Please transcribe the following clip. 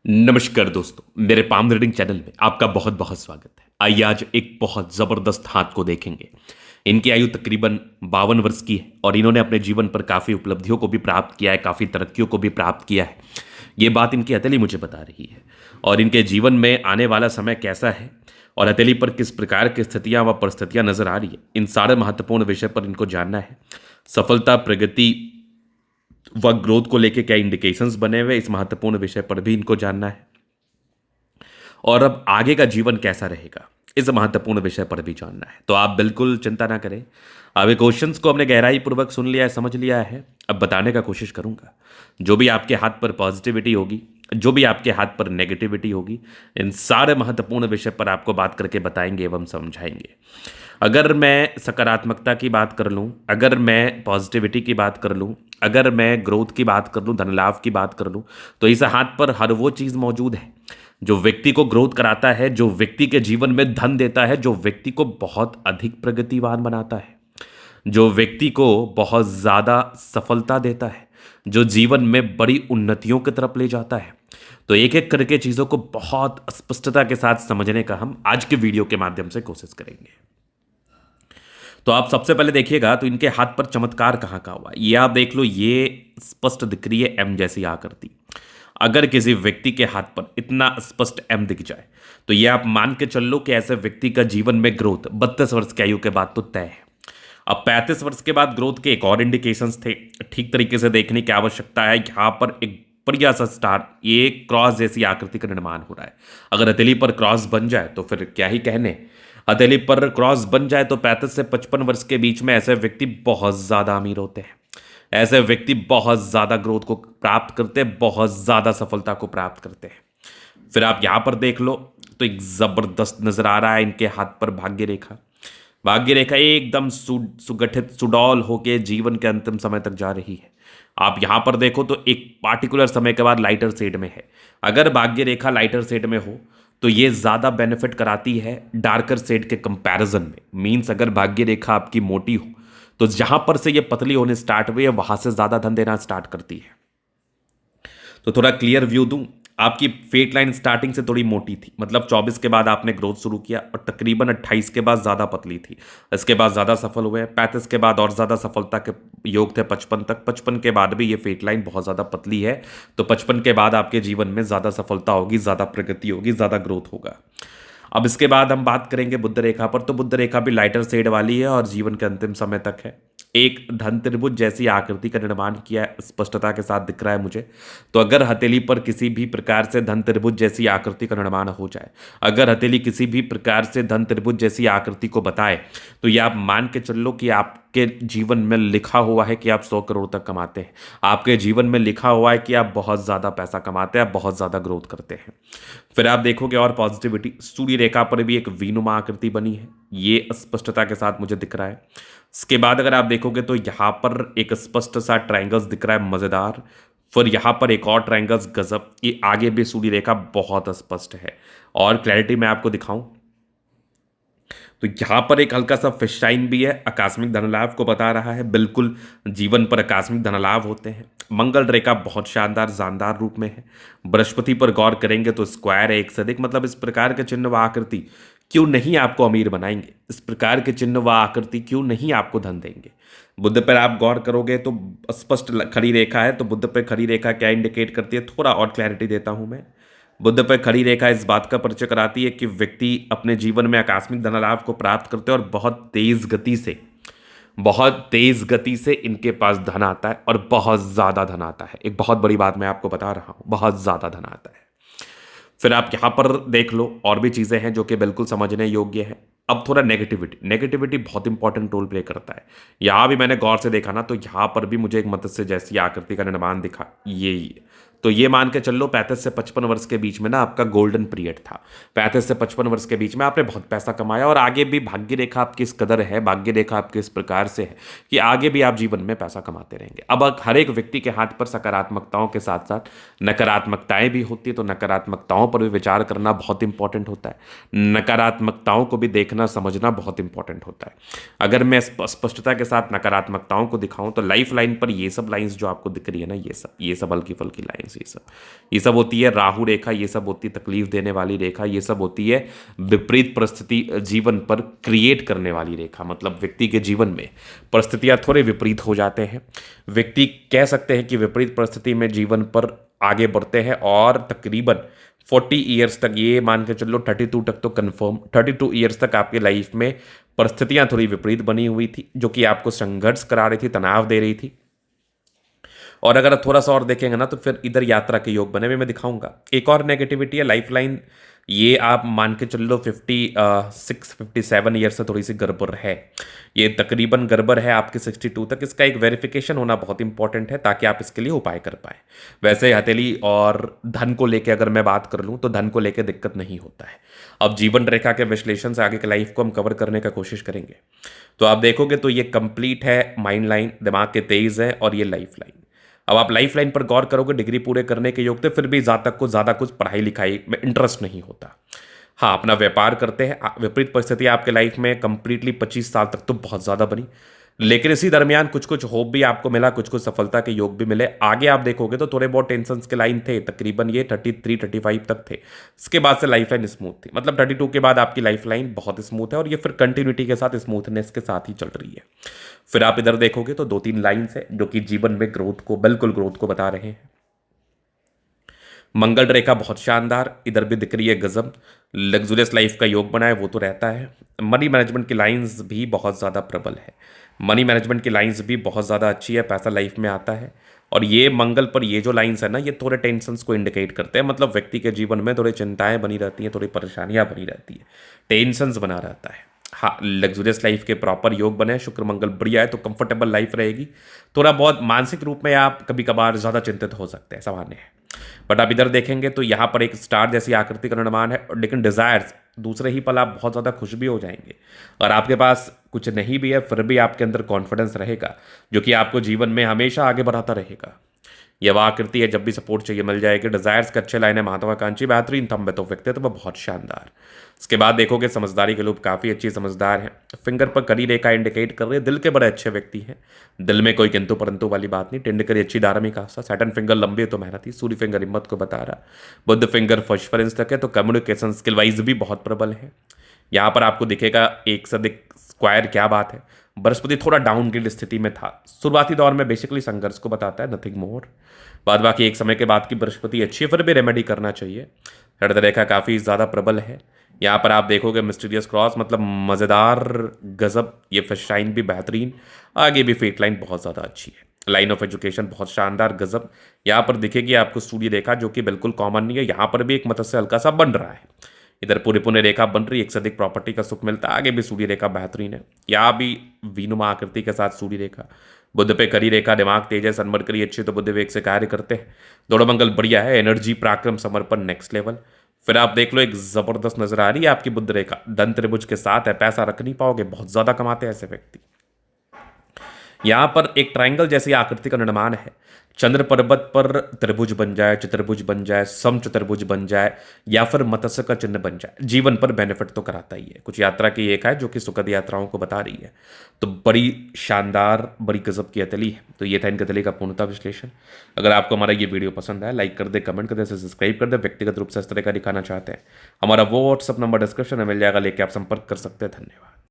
नमस्कार दोस्तों, मेरे पाम रीडिंग चैनल में आपका बहुत बहुत स्वागत है। आइए आज एक बहुत जबरदस्त हाथ को देखेंगे। इनकी आयु तकरीबन 52 वर्ष की है और इन्होंने अपने जीवन पर काफ़ी उपलब्धियों को भी प्राप्त किया है, काफ़ी तरक्कियों को भी प्राप्त किया है। ये बात इनकी हथेली मुझे बता रही है। और इनके जीवन में आने वाला समय कैसा है और हथेली पर किस प्रकार की स्थितियां व परिस्थितियां नजर आ रही है, इन सारे महत्वपूर्ण विषय पर इनको जानना है। सफलता, प्रगति व ग्रोथ को लेके क्या इंडिकेशंस बने हुए, इस महत्वपूर्ण विषय पर भी इनको जानना है। और अब आगे का जीवन कैसा रहेगा, इस महत्वपूर्ण विषय पर भी जानना है। तो आप बिल्कुल चिंता ना करें। अब ये क्वेश्चंस को हमने गहराई पूर्वक सुन लिया है, समझ लिया है। अब बताने का कोशिश करूंगा। जो भी आपके हाथ पर पॉजिटिविटी होगी, जो भी आपके हाथ पर नेगेटिविटी होगी, इन सारे महत्वपूर्ण विषय पर आपको बात करके बताएंगे एवं समझाएंगे। अगर मैं सकारात्मकता की बात कर लूँ, अगर मैं पॉजिटिविटी की बात कर लूँ, अगर मैं ग्रोथ की बात कर लूँ, धन लाभ की बात कर लूँ, तो इस हाथ पर हर वो चीज़ मौजूद है जो व्यक्ति को ग्रोथ कराता है, जो व्यक्ति के जीवन में धन देता है, जो व्यक्ति को बहुत अधिक प्रगतिवान बनाता है, जो व्यक्ति को बहुत ज़्यादा सफलता देता है, जो जीवन में बड़ी उन्नतियों की तरफ ले जाता है। तो एक एक करके चीज़ों को बहुत स्पष्टता के साथ समझने का हम आज के वीडियो के माध्यम से कोशिश करेंगे। तो आप सबसे पहले देखिएगा तो इनके हाथ पर चमत्कार कहाँ का हुआ है। ये आप देख लो, ये स्पष्ट दिख रही है एम जैसी आकृति। अगर किसी व्यक्ति के हाथ पर इतना स्पष्ट एम दिख जाए तो ये आप मान के चल लो कि ऐसे व्यक्ति का जीवन में ग्रोथ 32 वर्ष की आयु के बाद तो तय है। अब 35 वर्ष के बाद ग्रोथ के एक और इंडिकेशंस थे, ठीक तरीके से देखने की आवश्यकता है। यहाँ पर एक बढ़िया सा स्टार, ये क्रॉस जैसी आकृति का निर्माण हो रहा है। अगर हथेली पर क्रॉस बन जाए तो फिर क्या ही कहने। हथेली पर क्रॉस बन जाए तो 35 से 55 वर्ष के बीच में ऐसे व्यक्ति बहुत ज़्यादा अमीर होते हैं। ऐसे व्यक्ति बहुत ज़्यादा ग्रोथ को प्राप्त करते हैं, बहुत ज़्यादा सफलता को प्राप्त करते हैं। फिर आप यहाँ पर देख लो तो एक ज़बरदस्त नज़र आ रहा है इनके हाथ पर भाग्य रेखा। भाग्य रेखा एकदम सुगठित, सुडौल होके जीवन के अंतिम समय तक जा रही है। आप यहाँ पर देखो तो एक पार्टिकुलर समय के बाद लाइटर शेड में है। अगर भाग्य रेखा लाइटर शेड में हो तो ये ज़्यादा बेनिफिट कराती है डार्कर शेड के कंपैरिजन में। मीन्स अगर भाग्य रेखा आपकी मोटी हो तो जहां पर से ये पतली होने स्टार्ट हुई है वहां से ज़्यादा धन देना स्टार्ट करती है। तो थोड़ा क्लियर व्यू दूं, आपकी फेट लाइन स्टार्टिंग से थोड़ी मोटी थी, मतलब 24 के बाद आपने ग्रोथ शुरू किया और तकरीबन 28 के बाद ज़्यादा पतली थी। इसके बाद ज़्यादा सफल हुए, 35 के बाद और ज़्यादा सफलता के योग थे 55 तक। 55 के बाद भी ये फेट लाइन बहुत ज़्यादा पतली है। तो 55 के बाद आपके जीवन में ज़्यादा सफलता होगी, ज़्यादा प्रगति होगी, ज़्यादा ग्रोथ होगा। अब इसके बाद हम बात करेंगे बुध रेखा पर। तो बुध रेखा भी लाइटर शेड वाली है और जीवन के अंतिम समय तक है। एक धन त्रिभुज जैसी आकृति का निर्माण किया है, स्पष्टता के साथ दिख रहा है मुझे। तो अगर हथेली पर किसी भी प्रकार से धन त्रिभुज जैसी आकृति का निर्माण हो जाए, अगर हथेली किसी भी प्रकार से धन त्रिभुज जैसी आकृति को बताए, तो ये आप मान के चल लो कि आपके जीवन में लिखा हुआ है कि आप 100 करोड़ तक कमाते हैं। आपके जीवन में लिखा हुआ है कि आप बहुत ज़्यादा पैसा कमाते हैं, आप बहुत ज़्यादा ग्रोथ करते हैं। फिर आप देखोगे और पॉजिटिविटी, सूर्य रेखा पर भी एक वीनुमा आकृति बनी है, ये स्पष्टता के साथ मुझे दिख रहा है। इसके बाद अगर आप देखोगे तो यहाँ पर एक स्पष्ट सा ट्रायंगल्स दिख रहा है, मज़ेदार। फिर यहाँ पर एक और ट्रायंगल्स, गजब। ये आगे भी सूर्य रेखा बहुत स्पष्ट है। और क्लैरिटी मैं आपको दिखाऊं तो यहाँ पर एक हल्का सा फिश टाइन भी है, आकस्मिक धनलाभ को बता रहा है। बिल्कुल जीवन पर आकस्मिक धनलाभ होते हैं। मंगल रेखा बहुत शानदार जानदार रूप में है। बृहस्पति पर गौर करेंगे तो स्क्वायर है, एक से अधिक, मतलब इस प्रकार के चिन्ह व आकृति क्यों नहीं आपको अमीर बनाएंगे, इस प्रकार के चिन्ह व आकृति क्यों नहीं आपको धन देंगे। बुध पर आप गौर करोगे तो स्पष्ट खड़ी रेखा है। तो बुध पर खड़ी रेखा क्या इंडिकेट करती है, थोड़ा और क्लैरिटी देता हूं मैं। बुध पर खड़ी रेखा इस बात का परिचय कराती है कि व्यक्ति अपने जीवन में आकस्मिक धनलाभ को प्राप्त करते हैं और बहुत तेज गति से इनके पास धन आता है और बहुत ज़्यादा धन आता है। एक बहुत बड़ी बात मैं आपको बता रहा हूँ, बहुत ज़्यादा धन आता है। फिर आप यहाँ पर देख लो और भी चीज़ें हैं जो कि बिल्कुल समझने योग्य है। अब थोड़ा नेगेटिविटी बहुत इंपॉर्टेंट रोल प्ले करता है। यहाँ भी मैंने गौर से देखा ना, तो यहाँ पर भी मुझे एक मत्स्य जैसी आकृति का निर्माण दिखा। ये तो ये मान के चल लो 35 से 55 वर्ष के बीच में ना आपका गोल्डन पीरियड था। 35 से 55 वर्ष के बीच में आपने बहुत पैसा कमाया और आगे भी भाग्य रेखा आपकी इस कदर है, भाग्य रेखा आपके इस प्रकार से है कि आगे भी आप जीवन में पैसा कमाते रहेंगे। अब हर एक व्यक्ति के हाथ पर सकारात्मकताओं के साथ साथ नकारात्मकताएं भी होती है, तो नकारात्मकताओं पर भी विचार करना बहुत इंपॉर्टेंट होता है। नकारात्मकताओं को भी देखना समझना बहुत इंपॉर्टेंट होता है। अगर मैं स्पष्टता के साथ नकारात्मकताओं को दिखाऊं तो लाइफ लाइन पर ये सब लाइंस जो आपको दिख रही है ना, ये सब हल्की फुल्की लाइंस, ये सब होती है राहु रेखा, ये सब होती है तकलीफ देने वाली रेखा, ये सब होती है विपरीत परिस्थिति जीवन पर क्रिएट करने वाली रेखा। मतलब व्यक्ति के जीवन में परिस्थितियां थोड़े विपरीत हो जाते हैं, व्यक्ति कह सकते हैं कि विपरीत परिस्थिति में जीवन पर आगे बढ़ते हैं और तकरीबन 40 ईयर्स तक, ये मान के चलो 32 तक तो कंफर्म, 32 ईयर्स तक आपके लाइफ में परिस्थितियां थोड़ी विपरीत बनी हुई थी, जो कि आपको संघर्ष करा रही थी, तनाव दे रही थी। और अगर आप थोड़ा सा और देखेंगे ना तो फिर इधर यात्रा के योग बने हुए मैं दिखाऊंगा। एक और नेगेटिविटी है लाइफ लाइन, ये आप मान के चल लो 57 ईयर से थोड़ी सी गड़बड़ है, ये तकरीबन गड़बड़ है आपके 62 तक। इसका एक वेरिफिकेशन होना बहुत इंपॉर्टेंट है ताकि आप इसके लिए उपाय कर पाए। वैसे हथेली और धन को लेकर अगर मैं बात कर लूँ तो धन को लेकर दिक्कत नहीं होता है। अब जीवन रेखा के विश्लेषण से आगे की लाइफ को हम कवर करने का कोशिश करेंगे। तो आप देखोगे तो ये कंप्लीट है, माइंड लाइन दिमाग के तेज है, और ये लाइफ लाइन। अब आप लाइफ लाइन पर गौर करोगे, डिग्री पूरे करने के योग थे, फिर भी जातक को ज़्यादा कुछ पढ़ाई लिखाई में इंटरेस्ट नहीं होता। हाँ, अपना व्यापार करते हैं। विपरीत परिस्थिति आपके लाइफ में कंप्लीटली 25 साल तक तो बहुत ज़्यादा बनी, लेकिन इसी दरमियान कुछ कुछ होप भी आपको मिला, कुछ कुछ सफलता के योग भी मिले। आगे आप देखोगे तो थोड़े बहुत टेंशन के लाइन थे, तकरीबन ये 33-35 तक थे। इसके बाद से लाइफ लाइन स्मूथ थी, मतलब 32 के बाद आपकी लाइफ लाइन बहुत स्मूथ है, और ये फिर कंटिन्यूटी के साथ, स्मूथनेस के साथ ही चल रही है। फिर आप इधर देखोगे तो 2-3 लाइन्स है जो कि जीवन में ग्रोथ को, बिल्कुल ग्रोथ को बता रहे हैं। मंगल रेखा बहुत शानदार, इधर भी दिख रही है गजब, लग्जूरियस लाइफ का योग बना है, वो तो रहता है। मनी मैनेजमेंट की लाइंस भी बहुत ज़्यादा प्रबल है, मनी मैनेजमेंट की लाइंस भी बहुत ज़्यादा अच्छी है, पैसा लाइफ में आता है। और ये मंगल पर ये जो लाइंस है ना, ये थोड़े टेंशन्स को इंडिकेट करते हैं, मतलब व्यक्ति के जीवन में थोड़ी चिंताएं बनी रहती हैं, थोड़ी परेशानियां बनी रहती है, टेंशन्स बना रहता है। हाँ, लग्जूरियस लाइफ के प्रॉपर योग बने, शुक्र मंगल बढ़िया है, तो कंफर्टेबल लाइफ रहेगी। थोड़ा बहुत मानसिक रूप में आप कभी कभार ज़्यादा चिंतित हो सकते हैं, सामान्य है। बट आप इधर देखेंगे तो यहाँ पर एक स्टार जैसी आकृति का निर्माण है, लेकिन डिजायर्स दूसरे ही पल आप बहुत ज़्यादा खुश भी हो जाएंगे, और आपके पास कुछ नहीं भी है फिर भी आपके अंदर कॉन्फिडेंस रहेगा, जो कि आपको जीवन में हमेशा आगे बढ़ाता रहेगा। यह वह आकृति है, जब भी सपोर्ट चाहिए मिल जाएगी। डिजायर्स के अच्छे लाइन है, महत्वाकांक्षी, बेहतरीन थंब है, तो व्यक्तित्व तो बहुत शानदार। इसके बाद देखोगे समझदारी के लोग काफ़ी अच्छी समझदार हैं। फिंगर पर करी रेखा इंडिकेट कर रही है, दिल के बड़े अच्छे व्यक्ति हैं, दिल में कोई किंतु परंतु वाली बात नहीं। टिंड करी अच्छी धार्मिक आस्था, सैटर्न फिंगर लंबी है तो मेहनती, सूर्य फिंगर हिम्मत को बता रहा, बुद्ध फिंगर फर्स्ट तक है, तो कम्युनिकेशन स्किल वाइज भी बहुत प्रबल है। यहाँ पर आपको दिखेगा एक से अधिक स्क्वायर, क्या बात है। बृहस्पति थोड़ा डाउनग्रेड स्थिति में था, शुरुआती दौर में बेसिकली संघर्ष को बताता है, नथिंग मोर। बाद बाकी एक समय के बाद की बृहस्पति अच्छी है, फिर भी रेमेडी करना चाहिए। हृदय रेखा काफ़ी ज़्यादा प्रबल है। यहाँ पर आप देखोगे मिस्टीरियस क्रॉस, मतलब मज़ेदार गजब, ये फिश लाइन भी बेहतरीन, आगे भी फेट लाइन बहुत ज़्यादा अच्छी है। लाइन ऑफ एजुकेशन बहुत शानदार गजब। यहाँ पर दिखेगी आपको सूर्य रेखा, जो कि बिल्कुल कॉमन नहीं है, यहाँ पर भी एक मत्स्य हल्का सा बन रहा है। इधर पूरी पुण्य रेखा बन रही है, एक से अधिक प्रॉपर्टी का सुख मिलता है, आगे भी सूर्य रेखा बेहतरीन है। यहाँ भी वीनुमा आकृति के साथ सूर्य रेखा, बुद्ध पे करी रेखा, दिमाग तेज है, सनमर करी अच्छी, तो बुद्ध वेग से कार्य करते हैं। दोनों मंगल बढ़िया है, एनर्जी, पराक्रम, समर्पण नेक्स्ट लेवल। फिर आप देख लो एक जबरदस्त नजर आ रही है आपकी बुद्ध रेखा, धन त्रिभुज के साथ है, पैसा रख नहीं पाओगे, बहुत ज्यादा कमाते हैं ऐसे व्यक्ति। यहाँ पर एक ट्रायंगल जैसी आकृति का निर्माण है, चंद्र पर्वत पर त्रिभुज बन जाए, चतुर्भुज बन जाए, सम चतुर्भुज बन जाए, या फिर मत्स्य का चिन्ह बन जाए, जीवन पर बेनिफिट तो कराता ही है। कुछ यात्रा की एक है जो कि सुखद यात्राओं को बता रही है, तो बड़ी शानदार, बड़ी गजब की अतली है। तो ये था इनके अतली का पूर्णता विश्लेषण। अगर आपको हमारा ये वीडियो पसंद आया, लाइक कर दे, कमेंट कर दे, सब्सक्राइब कर दे। व्यक्तिगत रूप से इस तरह का दिखाना चाहते हैं, हमारा वो व्हाट्सअप नंबर डिस्क्रिप्शन में मिल जाएगा, लेके आप संपर्क कर सकते हैं। धन्यवाद।